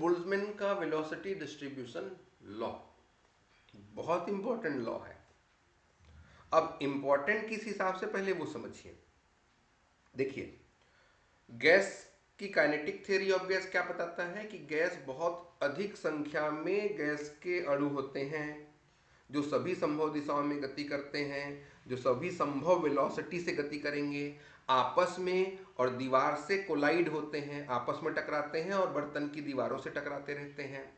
Boltzmann का velocity distribution law बहुत important law है। अब इंपॉर्टेंट किस हिसाब से, पहले वो समझिए। देखिए, गैस की काइनेटिक थ्योरी ऑफ गैस क्या बताता है कि गैस बहुत अधिक संख्या में गैस के अणु होते हैं जो सभी संभव दिशाओं में गति करते हैं, जो सभी संभव वेलोसिटी से गति करेंगे, आपस में और दीवार से कोलाइड होते हैं, आपस में टकराते हैं और बर्तन की दीवारों से टकराते रहते हैं।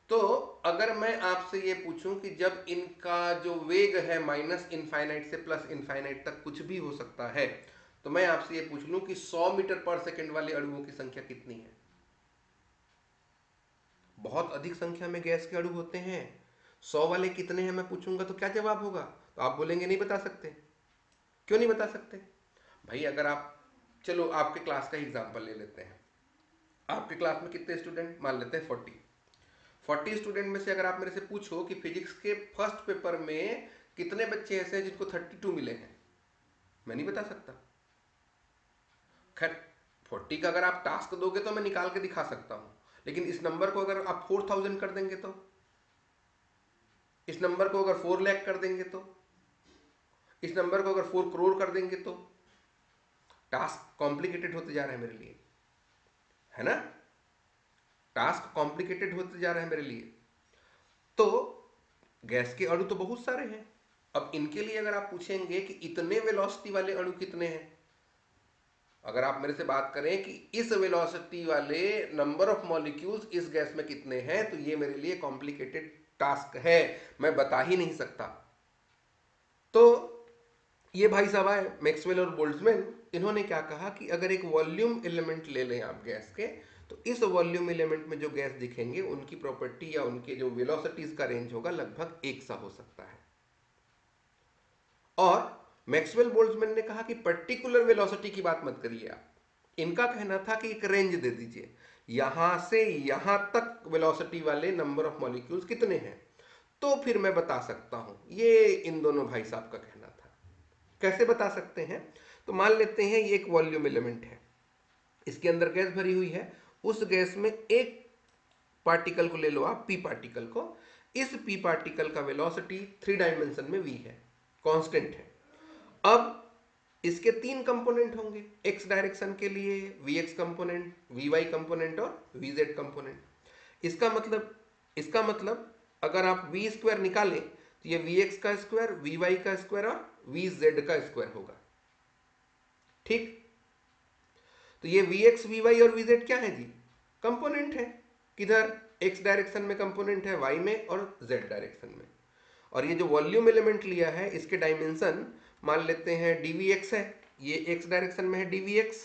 तो अगर मैं आपसे ये पूछूं कि जब इनका जो वेग है माइनस इनफाइनाइट से प्लस इनफाइनाइट तक कुछ भी हो सकता है, तो मैं आपसे ये पूछ लूं कि 100 मीटर पर सेकंड वाले अणुओं की संख्या कितनी है। बहुत अधिक संख्या में गैस के अणु होते हैं, 100 वाले कितने हैं मैं पूछूंगा तो क्या जवाब होगा? तो आप बोलेंगे नहीं बता सकते। क्यों नहीं बता सकते भाई? अगर आप, चलो आपके क्लास का एग्जांपल ले लेते हैं। आपके क्लास में कितने स्टूडेंट, मान लेते हैं 40 स्टूडेंट में से अगर आप मेरे से पूछो कि फिजिक्स के फर्स्ट पेपर में कितने बच्चे ऐसे हैं जिनको 32 मिले हैं, मैं नहीं बता सकता। खैर 40 का अगर आप टास्क दोगे तो मैं निकाल के दिखा सकता हूं, लेकिन इस नंबर को अगर आप 4000 कर देंगे तो, इस नंबर को अगर 4 लाख कर देंगे तो, इस नंबर को अगर 4 करोड़ कर देंगे तो टास्क कॉम्प्लिकेटेड होते जा रहे हैं मेरे लिए, है ना? टास्क कॉम्प्लिकेटेड होते जा रहे हैं मेरे लिए। तो गैस के अणु तो बहुत सारे हैं। अब इनके लिए अगर आप पूछेंगे कि इतने वेलोसिटी वाले अणु कितने हैं, अगर आप मेरे से बात करें कि इस वेलोसिटी वाले नंबर ऑफ मॉलिक्यूल्स इस गैस में कितने हैं, तो ये मेरे लिए कॉम्प्लिकेटेड टास्क है, मैं बता ही नहीं सकता। तो ये भाई साहब आए मैक्सवेल और बोल्ट्जमैन, इन्होंने क्या कहा कि अगर एक वॉल्यूम एलिमेंट ले लें आप गैस के, तो इस वॉल्यूम एलिमेंट में जो गैस दिखेंगे उनकी प्रॉपर्टी या उनके जो वेलोसिटीज का रेंज होगा लगभग एक सा हो सकता है। और मैक्सवेल बोल्ट्जमैन ने कहा कि पर्टिकुलर वेलोसिटी की बात मत करिए आप, इनका कहना था कि एक रेंज दे दीजिए, यहां से यहां तक वेलोसिटी वाले नंबर ऑफ मॉलिक्यूल्स कितने हैं, तो फिर मैं बता सकता हूं। ये इन दोनों भाई साहब का कहना था। कैसे बता सकते हैं? तो मान लेते हैं ये एक वॉल्यूम एलिमेंट है, इसके अंदर गैस भरी हुई है, उस गैस में एक पार्टिकल को ले लो आप, पी पार्टिकल को। इस पी पार्टिकल का वेलोसिटी 3 डायमेंशन में वी है, कांस्टेंट है। अब इसके 3 कंपोनेंट होंगे, एक्स डायरेक्शन के लिए V X component, V Y component और वी जेड कंपोनेंट। इसका मतलब अगर आप वी स्क्वायर निकालें तो ये वी एक्स का स्क्वायर, वी वाई का स्क्वायर और वी जेड का स्क्वायर होगा। ठीक, तो ये वी एक्स वी वाई और वी जेड क्या है जी? कंपोनेंट है। किधर? एक्स डायरेक्शन में कंपोनेंट है, वाई में और जेड डायरेक्शन में। और ये जो वॉल्यूम एलिमेंट लिया है इसके डायमेंशन मान लेते हैं dvx है, ये एक्स डायरेक्शन में है dvx,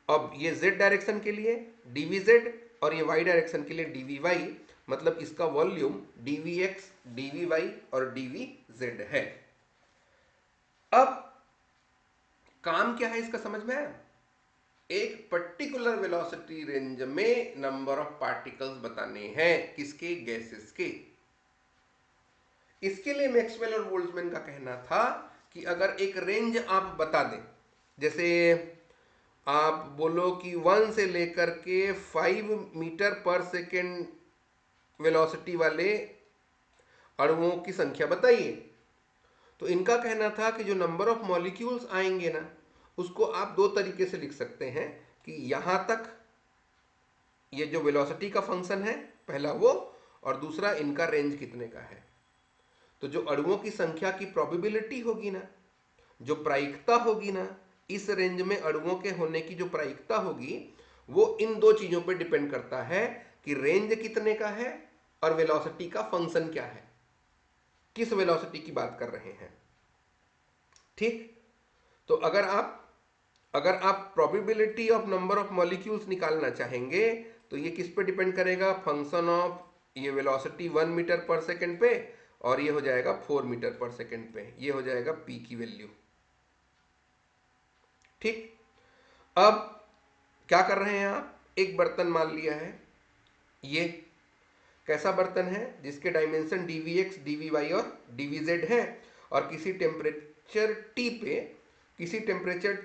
अब ये z डायरेक्शन के लिए dvz और ये y डायरेक्शन के लिए dvy, मतलब इसका वॉल्यूम dvx dvy और dvz है। अब काम क्या है इसका, समझ में आया? एक पर्टिकुलर वेलोसिटी रेंज में नंबर ऑफ पार्टिकल्स बताने हैं, किसके? गैसेस के। इसके लिए मैक्सवेल और बोल्ट्जमैन का कहना था कि अगर एक रेंज आप बता दें, जैसे आप बोलो कि 1 से लेकर के 5 मीटर पर सेकेंड वेलोसिटी वाले अणुओं की संख्या बताइए, तो इनका कहना था कि जो नंबर ऑफ मॉलिक्यूल्स आएंगे ना, उसको आप 2 तरीके से लिख सकते हैं कि यहां तक ये जो वेलोसिटी का फंक्शन है पहला वो, और दूसरा इनका रेंज कितने का है। तो जो अणुओं की संख्या की प्रोबेबिलिटी होगी ना, जो प्रायिकता होगी ना, इस रेंज में अणुओं के होने की जो प्रायिकता होगी, वो इन 2 चीजों पर डिपेंड करता है कि रेंज कितने का है और वेलोसिटी का फंक्शन क्या है, किस वेलोसिटी की बात कर रहे हैं। ठीक, तो अगर आप probability of number of molecules निकालना चाहेंगे तो ये किस पे डिपेंड करेगा? फंक्शन ऑफ ये वेलोसिटी 1 मीटर पर सेकंड पे, और ये हो जाएगा 4 मीटर पर सेकंड पे, ये हो जाएगा पी की वैल्यू। ठीक, अब क्या कर रहे हैं आप? एक बर्तन मान लिया है, ये कैसा बर्तन है? जिसके डायमेंशन dvx dvy और dvz है, और किसी टेम्परेचर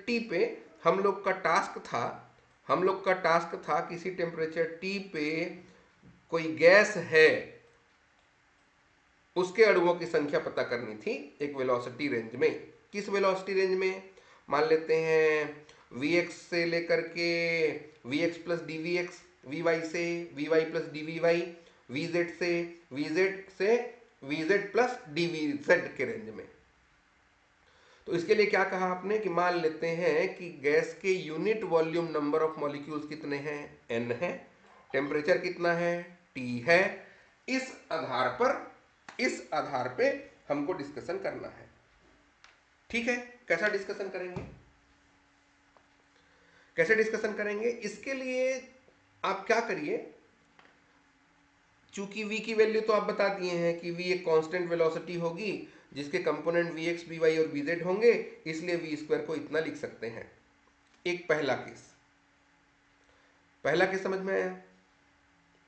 T पे हम लोग का टास्क था हम लोग का टास्क था किसी टेम्परेचर T पे कोई गैस है, उसके अणुओं की संख्या पता करनी थी एक वेलोसिटी रेंज में। किस वेलोसिटी रेंज में? मान लेते हैं Vx से लेकर के Vx plus d we x, we y से v y plus d v y, v z से v z plus d v z के रेंज में। तो इसके लिए क्या कहा आपने कि मान लेते हैं कि गैस के unit volume number of molecules कितने हैं, n है, टेम्परेचर कितना है, T है। इस आधार पे हमको डिस्कशन करना है। ठीक है, कैसा डिस्कशन करेंगे? कैसे डिस्कशन करेंगे? इसके लिए आप क्या करिए, चूंकि v की वैल्यू तो आप बता दिए हैं कि v एक कांस्टेंट वेलोसिटी होगी जिसके कंपोनेंट vx, vy और vz होंगे, इसलिए v स्क्वायर को इतना लिख सकते हैं। एक पहला केस समझ में आया?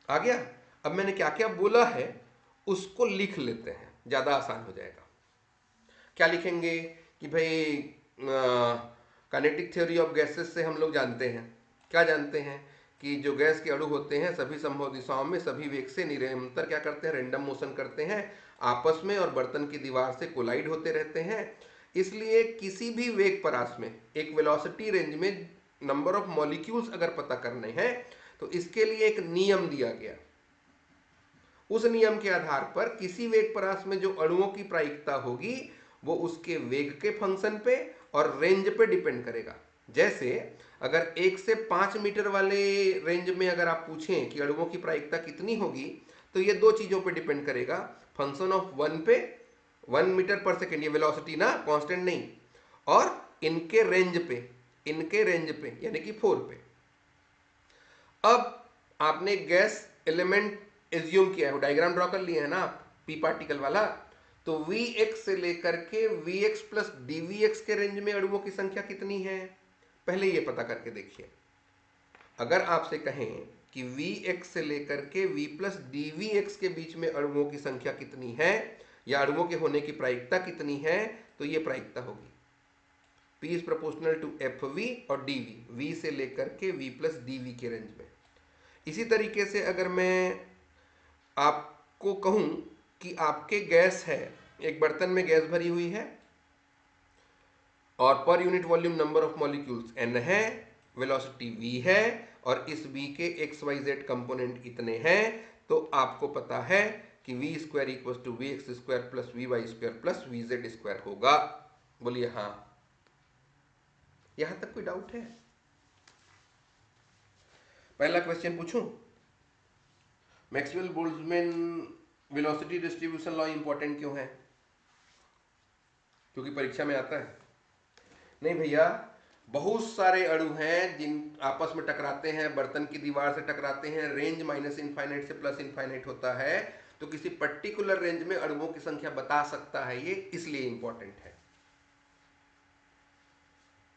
आ गया? अब मैंने क्या क्या बोला है उसको लिख लेते हैं, ज्यादा आसान हो जाएगा। क्या लिखेंगे कि भाई काइनेटिक थ्योरी ऑफ गैसेस से हम लोग जानते हैं, क्या जानते हैं कि जो गैस के अणु होते हैं सभी संभव दिशाओं में सभी वेग से निरंतर क्या करते हैं, रैंडम मोशन करते हैं आपस में और बर्तन की दीवार से कोलाइड होते रहते हैं। इसलिए किसी भी वेग परास में एक वेलोसिटी रेंज में नंबर ऑफ मॉलिक्यूल्स अगर पता करने हैं तो इसके लिए एक नियम दिया गया। उस नियम के आधार पर किसी वेग परास में जो अणुओं की प्रायिकता होगी वो उसके वेग के फंक्शन पे और रेंज पे डिपेंड करेगा। जैसे अगर 1 से 5 मीटर वाले रेंज में अगर आप पूछें कि अणुओं की प्रायिकता कितनी होगी तो ये दो चीजों पे डिपेंड करेगा, फंक्शन ऑफ 1 पे, 1 मीटर पर सेकेंड, ये वेलोसिटी ना, कांस्टेंट नहीं, और इनके रेंज पे यानी कि 4 पे। अब आपने गैस एलिमेंट एज्यूम किया है, डायग्राम ड्रॉ कर लिए है ना आप, पी पार्टिकल वाला, तो Vx से लेकर के Vx प्लस dVx के रेंज में अणुओं की संख्या कितनी है, पहले ये पता करके देखिए। अगर आपसे कहें कि Vx से लेकर के V प्लस dVx के बीच में अणुओं की संख्या कितनी है या अणुओं के होने की प्रायिकता कितनी है, तो ये प्रायिकता होगी P is proportional to FV और dV, V से लेकर के V प्लस dV के रेंज में। इसी तरीके से अगर मैं आपको कहूं कि आपके गैस है, एक बर्तन में गैस भरी हुई है और per unit volume number of molecules n है, वेलोसिटी v है और इस v के xyz कंपोनेंट इतने हैं, तो आपको पता है कि v square equal to V x square plus V Y square plus V Z square होगा। बोलिए हाँ। यहां तक कोई डाउट है? पहला क्वेश्चन पूछूं, Maxwell Boltzmann velocity distribution law important क्यों है? क्योंकि परीक्षा में आता है? नहीं भैया, बहुत सारे अणु हैं जिन आपस में टकराते हैं, बर्तन की दीवार से टकराते हैं, रेंज माइनस इनफाइनाइट से प्लस इनफाइनाइट होता है, तो किसी पर्टिकुलर रेंज में अणुओं की संख्या बता सकता है ये, इसलिए इंपॉर्टेंट है।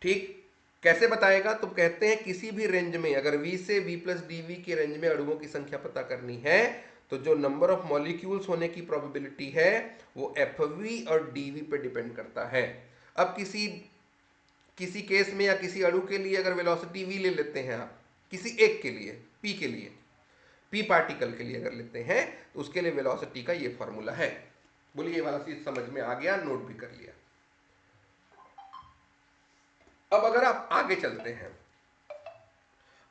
ठीक, कैसे बताएगा? तो कहते हैं किसी भी रेंज में अगर V से V प्लस डी के रेंज में अणुओं की संख्या पता करनी है तो जो नंबर ऑफ मॉलिक्यूल्स होने की प्रोबेबिलिटी है वो FV और DV पे डिपेंड करता है। अब किसी केस में या किसी अणु के लिए अगर वेलोसिटी v ले लेते हैं आप, किसी एक के लिए, p के लिए, p पार्टिकल के लिए अगर लेते हैं तो उसके लिए वेलोसिटी का ये फॉर्मूला है। बोलिए ये वाला चीज समझ में आ गया, नोट भी कर लिया। अब अगर आप आगे चलते हैं,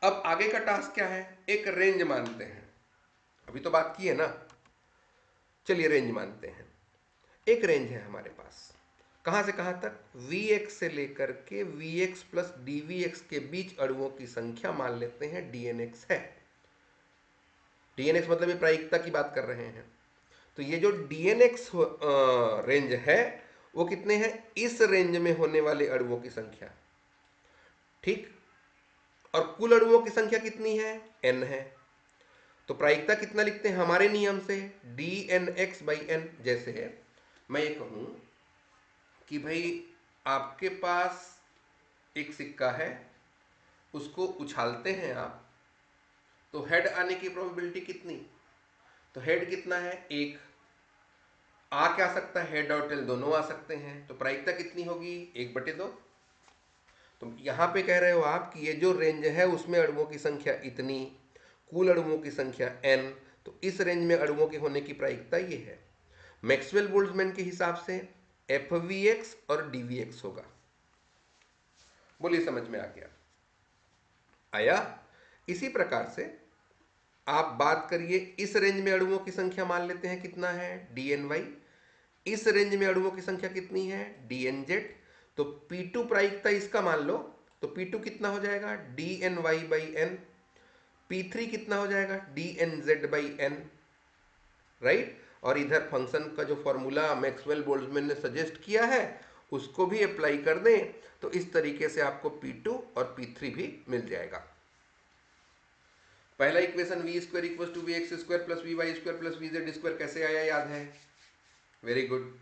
अब आगे का टास्क क्या है, एक रेंज मानते हैं। अभी तो बात की है ना, चलिए रेंज मानते हैं। एक रेंज है हमारे पास, कहां से कहां तक, Vx से लेकर के Vx प्लस dVx के बीच अणुओं की संख्या मान लेते हैं dnx है। dnx मतलब ये प्रायिकता की बात कर रहे हैं, तो ये जो dnx रेंज है वो कितने हैं, इस रेंज में होने वाले अणुओं की संख्या। ठीक, और कुल अणुओं की संख्या कितनी है, n है, तो प्रायिकता कितना लिखते हैं हमारे नियम से, dnx बाई n। जैसे है मैं ये कहूं कि भाई आपके पास एक सिक्का है, उसको उछालते हैं आप, तो हेड आने की प्रोबेबिलिटी कितनी, तो हेड कितना है, एक, आ क्या सकता है, हेड और टेल दोनों आ सकते हैं, तो प्रायिकता कितनी होगी, 1/2। तो यहाँ पे कह रहे हो आप कि ये जो रेंज है उसमें अणुओं की संख्या इतनी, कुल अणुओं की संख्या n, तो इस रेंज में अणुओं के होने की प्रायिकता ये है। मैक्सवेल बोल्ट्जमैन के हिसाब से FVX और DVX होगा। बोलिए समझ में आ गया? आया? इसी प्रकार से आप बात करिए, इस रेंज में अणुओं की संख्या मान लेते हैं कितना है, DNY। इस रेंज में अणुओं की संख्या कितनी है, DNZ। तो P2 प्रायिकता इसका मान लो, तो P2 कितना हो जाएगा, DNY/N। P3 कितना हो जाएगा, DNZ/N, राइट। और इधर फंक्शन का जो फॉर्मूला मैक्सवेल बोल्ट्जमैन ने सजेस्ट किया है उसको भी अप्लाई कर दें, तो इस तरीके से आपको P2 और P3 भी मिल जाएगा। पहला equation v square equal to vx square plus vy square plus vz square कैसे आया, याद है? Very good.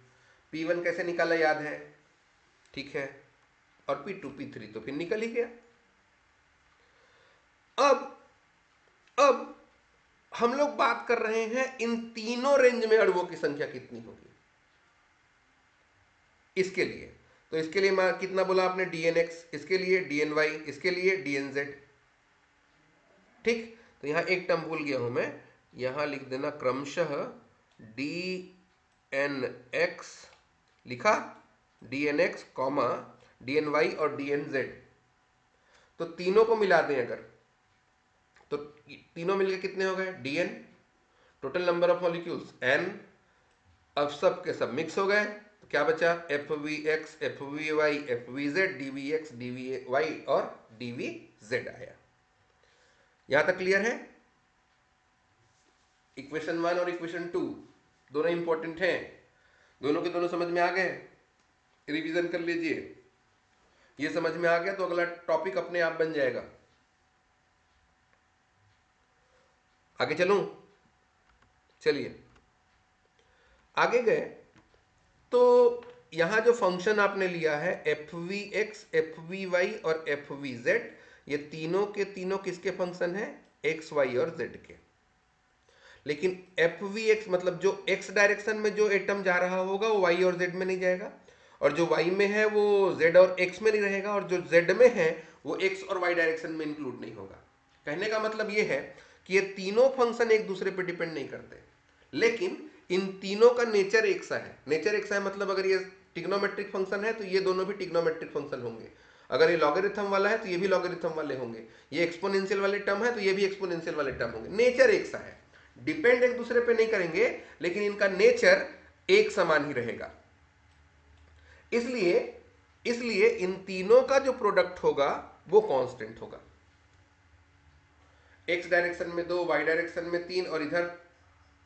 P1 कैसे निकाला, याद है? ठीक है। और P2 P3 तो फिर निकल ही गया। अब हम लोग बात कर रहे हैं इन तीनों रेंज में अणुओं की संख्या कितनी होगी इसके लिए। तो इसके लिए मैं कितना बोला आपने, DNX, इसके लिए DNY, इसके लिए DNZ। ठीक, तो यहां एक टर्म भूल गया हूं मैं, यहां लिख देना क्रमशः DNX लिखा, DNX कॉमा DNY और DNZ। तो तीनों को मिला दें अगर, तो तीनों मिलके कितने हो गए, DN, total number of molecules N। अब सब के सब मिक्स हो गए, तो क्या बचा, FVX, FVY, FVZ, DVX, DVY और DVZ आया। यहां तक क्लियर है? इक्वेशन 1 और इक्वेशन 2 दोनों इंपॉर्टेंट हैं, दोनों के दोनों समझ में आ गए? रिवीजन कर लीजिए। ये समझ में आ गया तो अगला टॉपिक अपने आप बन जाएगा। आगे चलूं? चलिए आगे गए तो यहां जो फंक्शन आपने लिया है FVX, FVY और FVZ, ये तीनों के तीनों किसके फंक्शन हैं, X, Y और Z के। लेकिन FVX मतलब जो X डायरेक्शन में जो एटम जा रहा होगा वो Y और Z में नहीं जाएगा, और जो Y में है वो Z और X में नहीं रहेगा, और जो Z में है वो X और Y डायरेक्शन में इंक्लूड नहीं होगा। कहने का मतलब ये है कि ये तीनों फंक्शन एक दूसरे पर डिपेंड नहीं करते, लेकिन इन तीनों का नेचर एक सा है। नेचर एक सा है मतलब अगर ये टिग्नोमेट्रिक फंक्शन है तो ये दोनों भी टिग्नोमेट्रिक फंक्शन होंगे, अगर ये लॉगरिथम वाला है तो ये भी लॉगरिथम वाले होंगे, ये एक्सपोनेंशियल वाले टर्म है तो ये भी एक्सपोनेंशियल वाले टर्म होंगे। नेचर एक सा है, डिपेंड एक दूसरे पे नहीं करेंगे, लेकिन इनका नेचर एक समान ही रहेगा। इसलिए इसलिए इन तीनों का जो प्रोडक्ट होगा वो कांस्टेंट होगा। एक्स डायरेक्शन में 2, वाई डायरेक्शन में 3 और इधर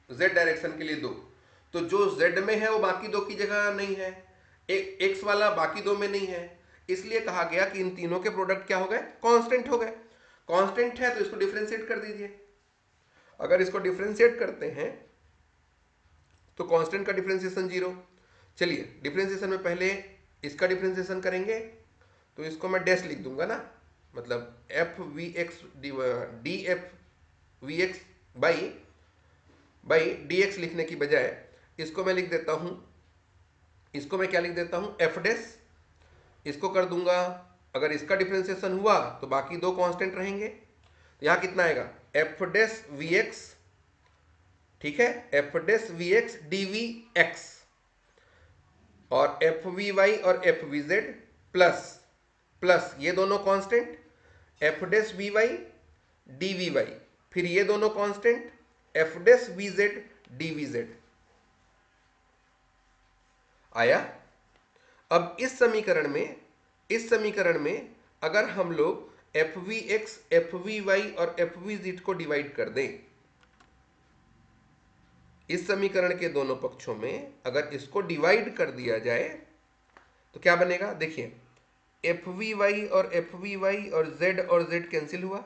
जेड डायरेक्शन के लिए 2। तो जो जेड में है वो बाकी दो की जगह नहीं है, एक्स वाला बाकी दो में नहीं है, इसलिए कहा गया कि इन तीनों के प्रोडक्ट क्या हो गए, कांस्टेंट हो गए। कांस्टेंट है तो इसको डिफरेंशिएट कर दीजिए। अगर इसको डिफरेंशिएट करते हैं तो कांस्टेंट का डिफरेंशिएशन 0। चलिए डिफरेंशिएशन में पहले इसका डिफरेंशिएशन करेंगे, तो इसको मैं डैश लिख दूंगा ना, मतलब FVX DFVX बाई DX लिखने की बजाय इसको मैं लिख देता हूं, इसको मैं क्या लिख देता हूं, F डैश। इसको कर दूंगा, अगर इसका डिफरेंशिएशन हुआ तो बाकी दो कांस्टेंट रहेंगे, तो यहां कितना आएगा, F डैश VX, ठीक है, F डैश VX DVX और FVY और FVZ प्लस प्लस ये दोनों constant F dash VY DVY, फिर ये दोनों constant F dash VZ DVZ आया। अब इस समीकरण में अगर हम लोग FVX, FVY और FVZ को डिवाइड कर दें, इस समीकरण के दोनों पक्षों में अगर इसको डिवाइड कर दिया जाए तो क्या बनेगा, देखिए FVY और FVY और Z कैंसिल हुआ,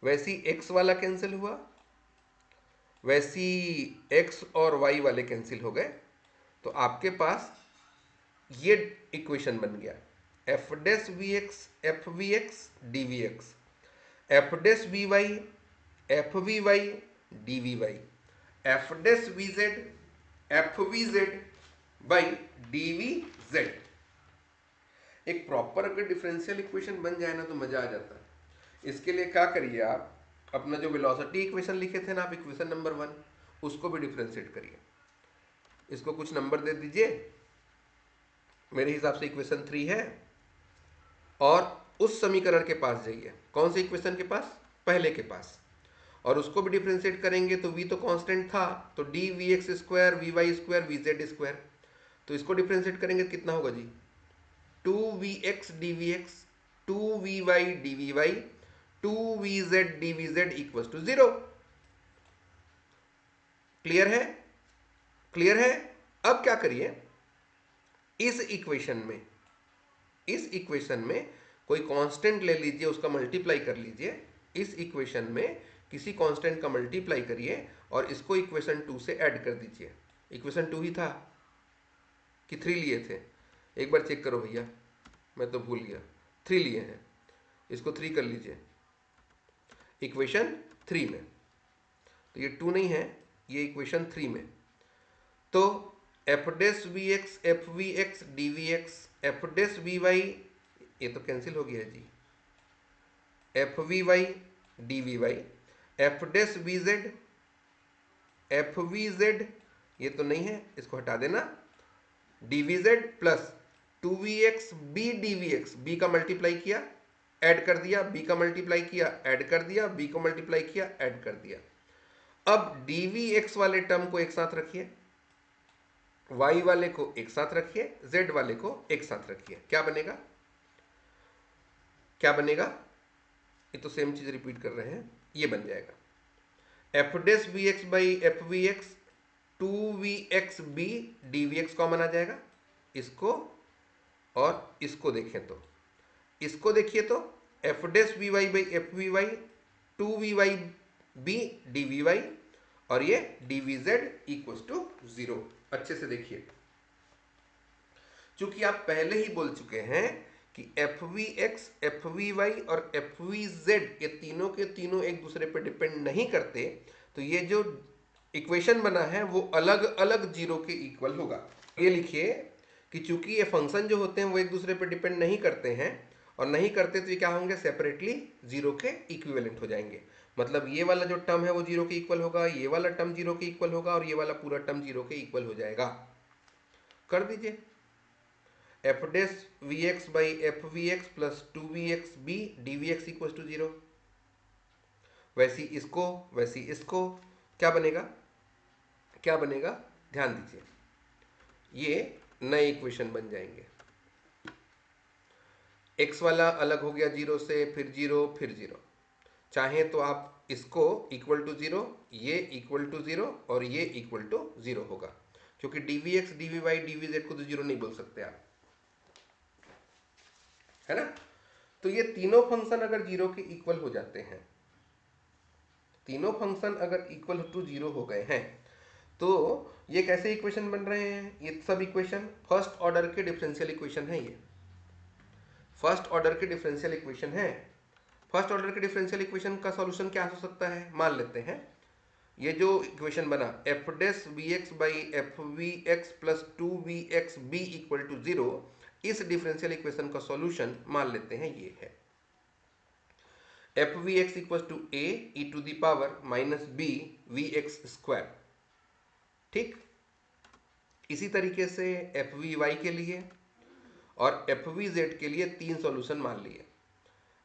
वैसी X वाला कैंसिल हुआ, वैसी X और Y वाले कैंसिल हो गए, तो आपके पास ये इक्वेशन बन गया, F dash VX FVX DVX, F dash VY FVY DVY, F dash VZ FVZ by DVZ। एक प्रॉपर अगर डिफरेंशियल इक्वेशन बन जाए ना तो मजा आ जाता है। इसके लिए क्या करिए, आप अपना जो वेलोसिटी इक्वेशन लिखे थे ना आप, इक्वेशन नंबर 1, उसको भी डिफरेंशिएट करिए। इसको कुछ नंबर दे दीजिए, मेरे हिसाब से इक्वेशन 3 है, और उस समीकरण के पास जाइए। कौन से इक्वेशन के पास? पहले के पास। और उसको भी डिफरेंशिएट करेंगे तो v तो कांस्टेंट था, तो D we x square we Y square V Z square, तो इसको डिफरेंशिएट करेंगे तो कितना होगा जी? 2vx dvx, 2vy dvy, 2vz dvz equal to 0। Clear है? क्लियर है? अब क्या करिए, इस इक्वेशन में, इस इक्वेशन में कोई कांस्टेंट ले लीजिए, उसका मल्टीप्लाई कर लीजिए। इस इक्वेशन में किसी कांस्टेंट का मल्टीप्लाई करिए और इसको इक्वेशन 2 से ऐड कर दीजिए। इक्वेशन 2 ही था कि 3 लिए थे? एक बार चेक करो भैया, मैं तो भूल गया। 3 लिए हैं, इसको 3 कर लीजिए इक्वेशन 3 में। तो ये 2 नहीं है, ये इक्वेशन 3 में। तो f dash we x F we x d we x, f dash v y, ये तो कैंसिल हो गया है जी, f we y d v y, f dash v z f V Z, ये तो नहीं है, इसको हटा देना, d v z plus 2vx b d we x, b का मल्टीप्लाई किया ऐड कर दिया, बी का मल्टीप्लाई किया ऐड कर दिया, बी को मल्टीप्लाई किया ऐड कर दिया। अब dvx वाले टर्म को एक साथ रखिए, y वाले को एक साथ रखिए, z वाले को एक साथ रखिए। क्या बनेगा? क्या बनेगा? ये तो सेम चीज रिपीट कर रहे हैं। ये बन जाएगा f dash we x by F we x, 2vx b dvx common आ जाएगा। इसको और इसको देखें तो, इसको देखिए तो f dash v y by F we y, 2vy b dvy, और ये dvz इक्वल टू 0। अच्छे से देखिए, चूंकि आप पहले ही बोल चुके हैं कि F we x F we Y और एफ वी जेड ये तीनों के तीनों एक दूसरे पर डिपेंड नहीं करते, तो ये जो इक्वेशन बना है वो अलग अलग जीरो के इक्वल होगा। ये लिखिए कि चूंकि ये फंक्शन जो होते हैं वो एक दूसरे पर डिपेंड नहीं करते हैं, और नहीं करते तो ये क्या होंगे? सेपरेटली जीरो के इक्विवेलेंट हो जाएंगे। मतलब ये वाला जो टर्म है वो जीरो के इक्वल होगा, ये वाला टर्म जीरो के इक्वल होगा, और ये वाला पूरा टर्म जीरो के इक्वल हो जाएगा। कर दीजिए, F dash we x by F we X plus 2vx b dvx equal to 0। वैसी इसको, वैसी इसको, क्या बनेगा? क्या बनेगा? ध्यान दीजिए, ये नए इक्वेशन बन जाएंगे। x वाला अलग हो गया जीरो से, फिर जीरो, फिर जीरो। चाहे तो आप इसको इक्वल टू 0, ये इक्वल टू 0, और ये इक्वल टू 0 होगा, क्योंकि dvx dvy dvz को तो 0 नहीं बोल सकते आप, है ना? तो ये तीनों फंक्शन अगर 0 के इक्वल हो जाते हैं, तीनों फंक्शन अगर इक्वल टू 0 हो गए हैं, तो ये कैसे इक्वेशन बन रहे हैं? ये सब इक्वेशन फर्स्ट ऑर्डर के डिफरेंशियल इक्वेशन है। ये फर्स्ट ऑर्डर के डिफरेंशियल इक्वेशन है। फर्स्ट ऑर्डर के डिफरेंशियल इक्वेशन का सॉल्यूशन क्या हो सकता है? मान लेते हैं ये जो इक्वेशन बना F dash we x by F we X plus 2vx b equal to 0, इस डिफरेंशियल इक्वेशन का सॉल्यूशन मान लेते हैं ये है F we X equal to A E to the power minus B we x square. ठीक, इसी तरीके से एफ वी वाई के लिए और एफ वी जेड के लिए 3 सॉल्यूशन मान लिए,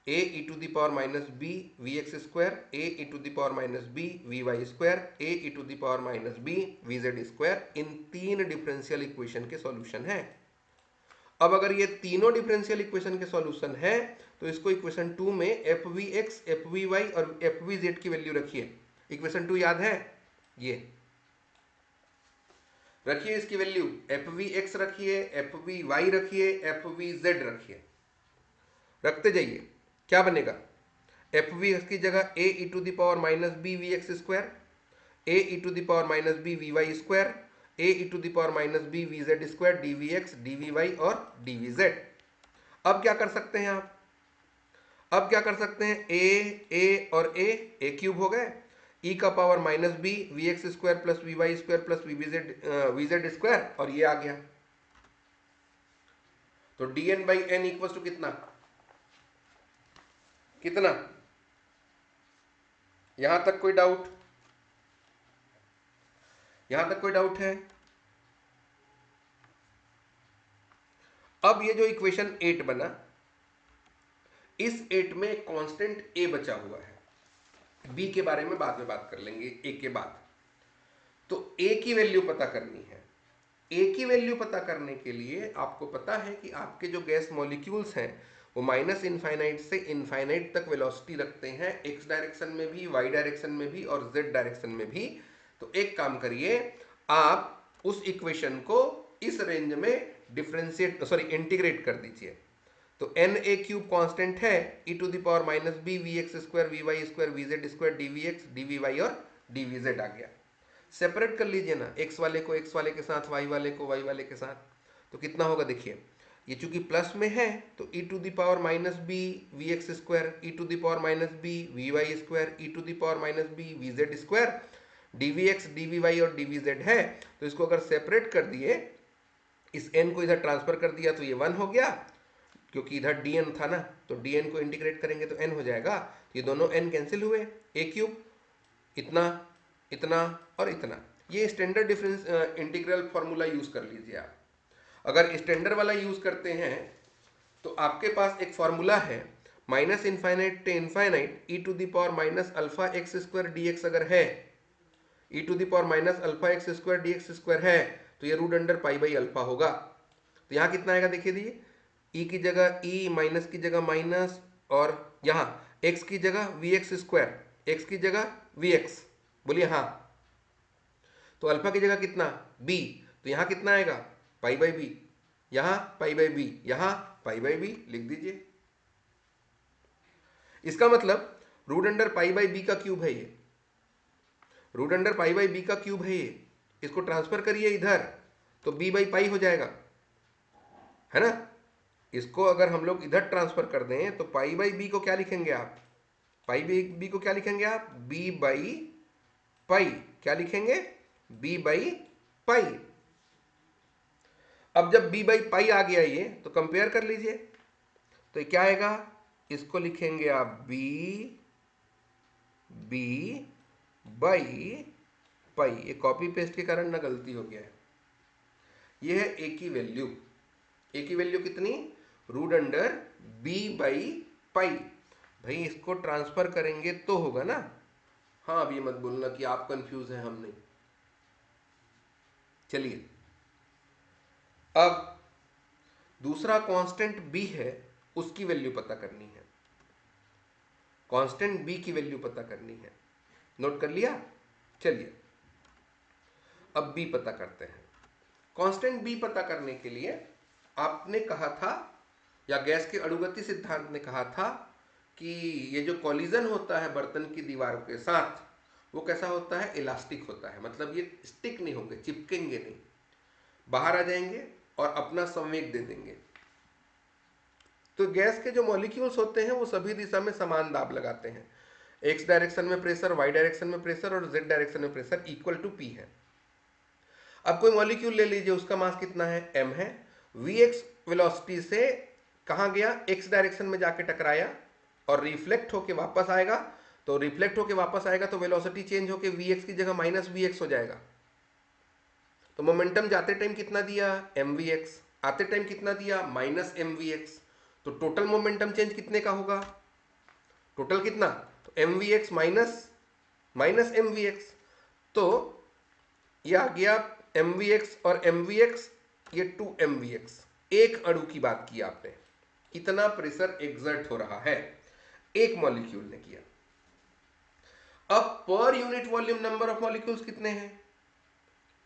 a E to the power minus B we x square, a E to the power minus B v Y square, a E to the power minus B v Z square. इन 3 differential equation के solution है। अब अगर ये तीनों differential equation के solution है तो इसको इक्वेशन 2 में F we x F we Y और एफ वी जेड की वैल्यू रखिए। इक्वेशन 2 याद है? ये रखिए, इसकी वैल्यू एफ वी एक्स रखिए, एफ वी वाई रखिए, एफ वी जेड रखिए, रखते जाइए। क्या बनेगा? एफ वी एक्स की जगह a E to the power minus B we x square, a E to the power minus B v Y square, a E to the power minus B v Z square, d we x d v Y और d v z. अब क्या कर सकते हैं आप? अब क्या कर सकते हैं? ए और ए क्यूब हो गए, ई का power minus B we x square plus V Y square plus V Z square, और ये आ गया। तो dn by n equal to कितना, कितना, यहां तक कोई डाउट, यहां तक कोई डाउट है? अब ये जो इक्वेशन 8 बना, इस 8 में कांस्टेंट a बचा हुआ है, b के बारे में बाद में बात कर लेंगे a के बाद। तो a की वैल्यू पता करनी है। a की वैल्यू पता करने के लिए आपको पता है कि आपके जो गैस मॉलिक्यूल्स हैं वो माइनस इनफाइनाइट से इनफाइनाइट तक वेलोसिटी रखते हैं, x डायरेक्शन में भी, y डायरेक्शन में भी और z डायरेक्शन में भी। तो एक काम करिए, आप उस इक्वेशन को इस रेंज में इंटीग्रेट कर दीजिए। तो एन ए क्यूब कॉन्स्टेंट है, e to the power minus B we x square we Y square V Z square d we x d v Y और डी वी जेड आ गया। सेपरेट कर लीजिए ना, एक्स वाले को एक्स वाले के साथ, वाई वाले को वाई वाले के साथ। तो कितना होगा देखिए, ये चूंकि प्लस में है तो e to the power minus B we x square e to the power minus B v Y square e to the power minus B v Z square d we x d v Y और d v z है। तो इसको अगर separate कर दिए, इस n को इधर ट्रांसफर कर दिया तो ये 1 हो गया, क्योंकि इधर dn था ना, तो dn को इंटीग्रेट करेंगे तो n हो जाएगा। ये दोनों n कैंसिल हुए, a क्यूब इतना, इतना और इतना। ये standard difference integral formula use कर लीजिए आप। अगर स्टैंडर्ड वाला यूज करते हैं तो आपके पास एक फॉर्मूला है, minus infinite to infinite e to the power minus alpha x square d x अगर है, e to the power minus alpha x square d x square है, तो ये root under pi by alpha होगा। तो यहाँ कितना आएगा देखिए दिए, ई की जगह ई, माइनस की जगह माइनस, और यहाँ एक्स की जगह वी एक्स स्क्वायर, एक्स की जगह वी एक्स, बोलिए हाँ। तो अल्फा की जगह कितना, बी, तो यहाँ कितना आएगा पाई बाई बी, यहाँ पाई बाई बी, यहाँ पाई बाई बी लिख दीजिए। इसका मतलब root under pi by B का क्यूब है ये, root under pi by B का क्यूब है ये। इसको ट्रांसफर करिए इधर तो बी बाई पाई हो जाएगा, है ना। इसको अगर हम लोग इधर ट्रांसफर कर दें तो पाई बाई बी को क्या लिखेंगे आप, पाई बाई बी को क्या लिखेंगे आप, बी बाई पाई, क्या लिखेंगे, बी बाई पाई। अब जब बी बाई पाई आ गया ये, तो कंपेयर कर लीजिए, तो ये क्या आएगा, इसको लिखेंगे आप बी बी बाई पाई। ये कॉपी पेस्ट के कारण ना गलती हो गया है। ये है ए की वैल्यू, ए की वैल्यू कितनी, root under B by pi. भाई इसको ट्रांसफर करेंगे तो होगा ना। हाँ अब ये मत बोलना कि आप कंफ्यूज हैं, हम नहीं। चलिए अब दूसरा कांस्टेंट बी है, उसकी वैल्यू पता करनी है। कांस्टेंट बी की वैल्यू पता करनी है, नोट कर लिया। चलिए अब बी पता करते हैं। कांस्टेंट बी पता करने के लिए आपने कहा था, या गैस के अणुगति सिद्धांत ने कहा था कि ये जो कॉलिजन होता है बर्तन की दीवार के साथ, वो कैसा होता है, इलास्टिक होता है। मतलब ये स्टिक नहीं होंगे, चिपकेंगे नहीं, बाहर आ जाएंगे और अपना संवेग दे देंगे। तो गैस के जो मॉलिक्यूल्स होते हैं वो सभी दिशा में समान दाब लगाते हैं। एक्स डायरेक्शन में प्रेशर, वाई डायरेक्शन में प्रेशर और जेड डायरेक्शन में प्रेशर इक्वल टू पी है। अब कोई मॉलिक्यूल ले लीजिए, उसका मास कितना है, m है। वी एक्स वेलोसिटी से कहाँ गया, एक्स डायरेक्शन में जाके टकराया और रिफ्लेक्ट होके वापस आएगा। तो रिफ्लेक्ट होके वापस आएगा तो वेलोसिटी चेंज होके वी एक्स की जगह माइनस वी एक्स हो जाएगा। तो मोमेंटम जाते टाइम कितना दिया, एम वी एक्स, आते टाइम कितना दिया, माइनस एम वी एक्स। तो टोटल मोमेंटम चेंज कितने का होगा, टोटल कितना, तो M V X minus minus M V X. तो ये आ गया एम वी एक्स और एम वी एक्स, ये 2 एम वी एक्स। एक अणु की बात की आपने, इतना प्रेशर एग्जर्ट हो रहा है, एक मॉलिक्यूल ने किया। अब per unit volume number of molecules कितने हैं,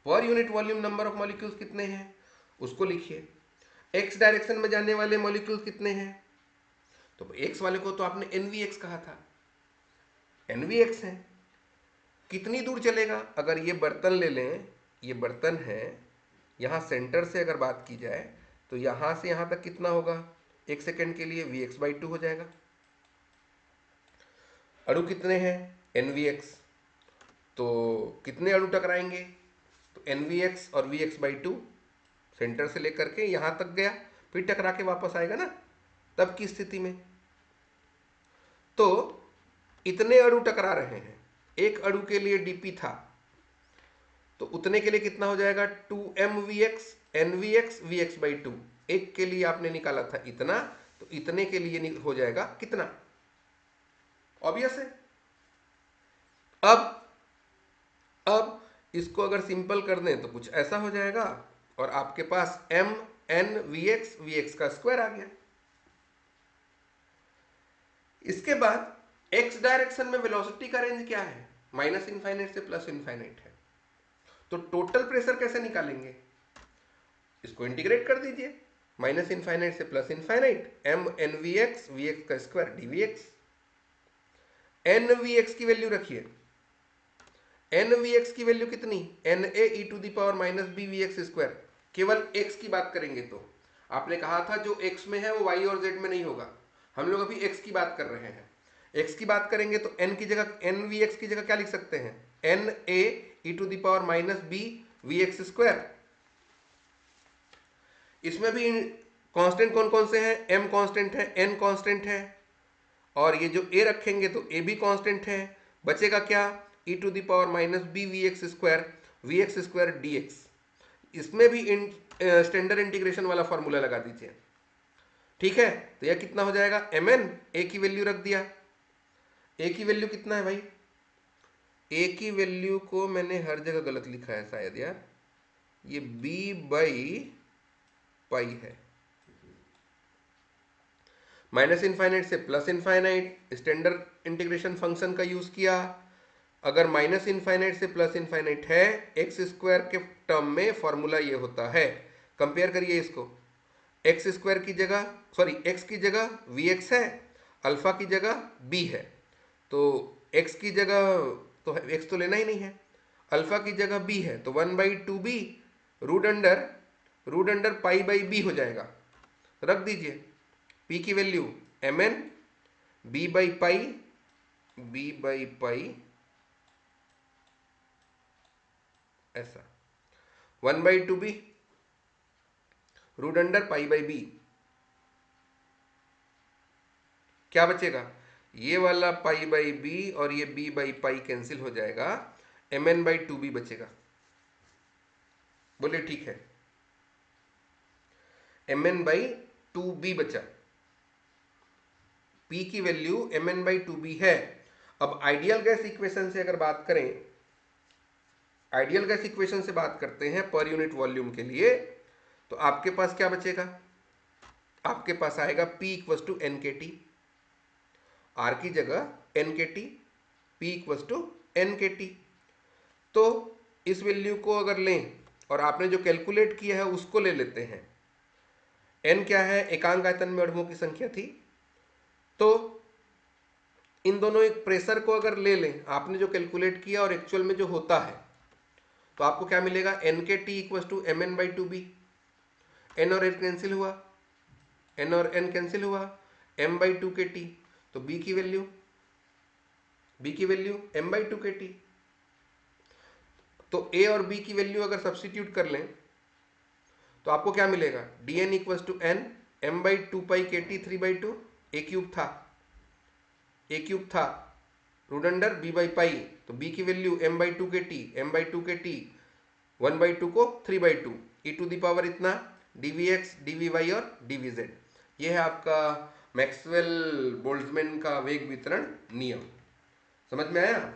per unit volume number of molecules कितने हैं उसको लिखिए। एक्स डायरेक्शन में जाने वाले मॉलिक्यूल्स कितने हैं, तो एक्स वाले को तो आपने एनवीएक्स कहा था, एनवीएक्स है। कितनी दूर चलेगा, अगर ये बर्तन ले लें, ये बर्तन है, यहाँ सेंटर से अगर बात की जाए तो यहाँ से यहाँ तक कितना होगा, एक सेकेंड के लिए वी एक्स बाई 2 हो जाएगा। अणु कितने हैं, एन वी एक्स, तो कितने अणु टकराएंगे, तो एन वी एक्स और वी एक्स बाई 2, सेंटर से लेकर के यहाँ तक गया फिर टकरा के वापस आएगा ना, तब की स्थिति में। तो इतने अणु टकरा रहे हैं, एक अणु के लिए डीपी था, तो उतने के लिए कितना हो जाएगा 2mvx nvx vx/2। एक के लिए आपने निकाला था इतना, तो इतने के लिए हो जाएगा कितना, ऑब्वियस है। अब इसको अगर सिंपल कर दें तो कुछ ऐसा हो जाएगा, और आपके पास m n vx vx का स्क्वायर आ गया। इसके बाद x डायरेक्शन में वेलोसिटी का रेंज क्या है, माइनस इनफाइनाइट से प्लस इनफाइनाइट है। तो टोटल प्रेशर कैसे निकालेंगे, इसको इंटीग्रेट कर दीजिए, माइनस इनफाइनाइट से plus infinite, m n vx vx का स्क्वायर dvx। n vx की वैल्यू रखिए, n vx की वैल्यू कितनी, na e to the power minus B vx square. केवल x की बात करेंगे तो आपने कहा था जो x में है वो y और z में नहीं होगा, हम लोग अभी x की बात कर रहे हैं। x की बात करेंगे तो n की जगह n vx की जगह क्या लिख सकते हैं, na e to the power minus B vx square. इसमें भी कांस्टेंट कौन कौन से हैं, m कांस्टेंट है, n कांस्टेंट है, और ये जो a रखेंगे तो a भी कांस्टेंट है। बचेगा क्या, e to the power minus B vx square dx। इसमें भी स्टैंडर्ड इंटीग्रेशन वाला फॉर्मूला लगा दीजिए, ठीक है। तो यह कितना हो जाएगा, mn, a की वैल्यू रख दिया, a की वैल्यू कितना है भाई, a की वैल्यू को मैंने हर जगह गलत लिखा है शायद यार, ये b/पाई है। माइनस इनफाइनाइट से plus infinite, standard integration function का यूज किया। अगर माइनस इनफाइनाइट से प्लस इनफाइनाइट है, एक्स स्क्वायर के टर्म में फॉर्मूला ये होता है। कंपेयर करिए इसको, एक्स स्क्वायर की जगह, सॉरी एक्स की जगह vx है, अल्फा की जगह b है, तो x की जगह तो x तो लेना ही नहीं है, अल्फा की जगह b है, तो 1/2b रूट अंडर पाई/b हो जाएगा। रख दीजिए p की वैल्यू mn, b/पाई ऐसा 1/2b रूट अंडर पाई/b। क्या बचेगा, ये वाला पाई/b और ये b/पाई कैंसिल हो जाएगा, mn/2b बचेगा। बोलिए ठीक है, mn/2b बचा, p की वैल्यू mn/2b है। अब आइडियल गैस इक्वेशन से अगर बात करें, आइडियल गैस इक्वेशन से बात करते हैं पर यूनिट वॉल्यूम के लिए, तो आपके पास क्या बचेगा, आपके पास आएगा P equals to N K T, R की जगह N K T, P equals to N K T. तो इस वैल्यू को अगर लें और आपने जो कैलकुलेट किया है उसको ले लेते हैं, एन क्या है, एकांक आयतन में अणुओं की संख्या थी, तो इन दोनों एक प्रेशर को अगर ले लें, आपने जो कैलकुलेट किया और एक्चुअल में जो होता है, तो आपको क्या मिलेगा, N K T equals to mn/2b। N और एन कैंसिल हुआ, एन और एन कैंसिल हुआ, m/2 के टी, तो b की वैल्यू m/2 के टी। तो a और b की वैल्यू अगर सब्स्टिट्यूट कर लें तो आपको क्या मिलेगा, dn equals to n m/2 pi K T 3/2, a cube था रूट अंडर b/पाई, तो b की वैल्यू m/2 के टी, m/2 के टी 1/2 को 3/2, e टू द पावर इतना dvx dvy और dvz। ये है आपका मैक्सवेल बोल्ट्जमैन का वेग वितरण नियम। समझ में आया।